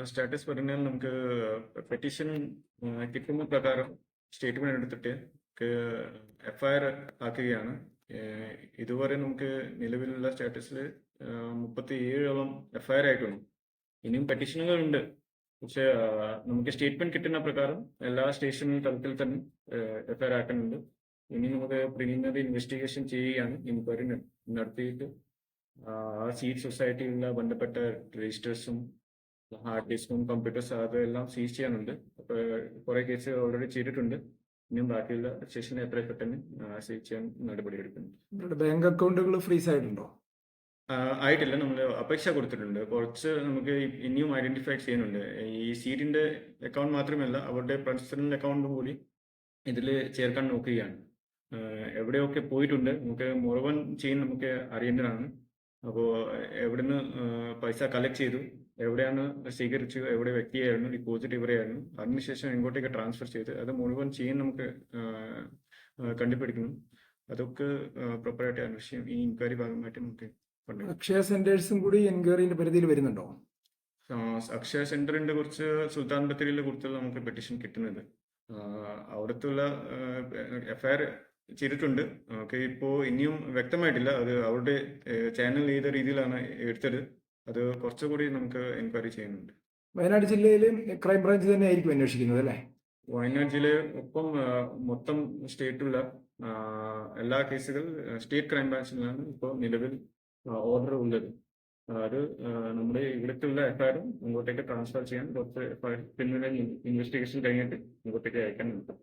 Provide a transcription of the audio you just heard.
Status പറഞ്ഞാൽ നമുക്ക് petition കിട്ടുന്ന പ്രകാരം സ്റ്റേറ്റ്മെന്റ് എടുത്തിട്ട് എഫ്ഐആർ ആക്കുകയാണ്. ഇതുവരെ നമുക്ക് നിലവിലുള്ള സ്റ്റാറ്റസിൽ 37ഓളം എഫ്ഐആർ ആയിട്ടുണ്ട്. ഇനിയും പെറ്റീഷനുകളുണ്ട്. പക്ഷെ നമുക്ക് സ്റ്റേറ്റ്മെന്റ് കിട്ടുന്ന പ്രകാരം എല്ലാ സ്റ്റേഷൻ തലത്തിൽ തന്നെ എഫ്ഐആർ ആക്കുന്നുണ്ട്. ഇനി നമുക്ക് പ്രിലിമിനറി ഇൻവെസ്റ്റിഗേഷൻ ചെയ്യുകയാണ്. ഇൻക്വയറി നടത്തിയിട്ട് ആ സീഡ് സൊസൈറ്റിയിലുള്ള ബന്ധപ്പെട്ട രജിസ്റ്റേഴ്സും ഹാർഡ് ഡിസ്കും കമ്പ്യൂട്ടേഴ്സ് അതെല്ലാം സീസ് ചെയ്യാനുണ്ട്. അപ്പൊ കുറെ കേസ് ഓൾറെഡി ചെയ്തിട്ടുണ്ട്. ഇനിയും ബാക്കിയുള്ള സെഷൻ എത്ര പെട്ടെന്ന് സീസ് ചെയ്യാൻ നടപടിയെടുക്കുന്നു. ബാങ്ക് അക്കൗണ്ടുകൾ ഫ്രീസ് ആയിട്ടുണ്ടോ? ആയിട്ടില്ല. നമ്മൾ അപേക്ഷ കൊടുത്തിട്ടുണ്ട്. കുറച്ച് നമുക്ക് ഇനിയും ഐഡന്റിഫൈ ചെയ്യുന്നുണ്ട്. ഈ സീഡിന്റെ അക്കൗണ്ട് മാത്രമല്ല, അവരുടെ പേഴ്സണൽ അക്കൗണ്ടും കൂടി ഇതിൽ ചേർക്കാൻ നോക്കുകയാണ്. എവിടെയൊക്കെ പോയിട്ടുണ്ട് നമുക്ക് മുഴുവൻ ചെയിൻ നമുക്ക് അറിയേണ്ടതാണ്. അപ്പോൾ എവിടുന്ന് പൈസ കളക്ട് ചെയ്തു, എവിടെയാണ് സ്വീകരിച്ചു, എവിടെ വ്യക്തിയായിരുന്നു, ഡിപ്പോസിറ്റ് എവിടെയായിരുന്നു, അതിനുശേഷം എങ്ങോട്ടേക്ക് ട്രാൻസ്ഫർ ചെയ്ത് അത് മുഴുവൻ ചെയിൻ നമുക്ക് കണ്ടുപിടിക്കണം. അതൊക്കെ പ്രോപ്പറായിട്ട് അന്വേഷിക്കും. ഈ ഇൻക്വയറി ഭാഗമായിട്ട് നമുക്ക് അക്ഷയ സെന്റേഴ്സും കൂടി എൻക്വയറിന്റെ പരിധിയിൽ വരുന്നുണ്ടോ? അക്ഷയ സെന്ററിന്റെ കുറിച്ച് സുൽത്താൻ ബത്തേരിയിലെ കുറിച്ചുള്ള നമുക്ക് പെറ്റീഷൻ കിട്ടുന്നത്. അവിടത്തുള്ള എഫ്ഐആർ ചെയ്തിട്ടുണ്ട്. നമുക്ക് ഇപ്പോൾ ഇനിയും വ്യക്തമായിട്ടില്ല അത് അവരുടെ ചാനൽ ഏത് രീതിയിലാണ് എടുത്തത്. അത് കുറച്ചുകൂടി നമുക്ക് എൻക്വയറി ചെയ്യുന്നുണ്ട്. വയനാട് ജില്ലയിലും ക്രൈംബ്രാഞ്ച് തന്നെ ആയിരിക്കും അന്വേഷിക്കുന്നത് അല്ലേ? വയനാട് ജില്ലയിൽ ഒപ്പം മൊത്തം സ്റ്റേറ്റുള്ള എല്ലാ കേസുകൾ സ്റ്റേറ്റ് ക്രൈംബ്രാഞ്ചിലാണ് ഇപ്പോൾ നിലവിൽ ഓർഡർ ഉള്ളത്. അത് നമ്മുടെ ഇവിടത്തുള്ള എഫ്ഐആറും ഇങ്ങോട്ടേക്ക് ട്രാൻസ്ഫർ ചെയ്യാൻ കുറച്ച് പിന്നീട് ഇൻവെസ്റ്റിഗേഷൻ കഴിഞ്ഞിട്ട് ഇങ്ങോട്ടേക്ക് അയക്കാൻ നോക്കും.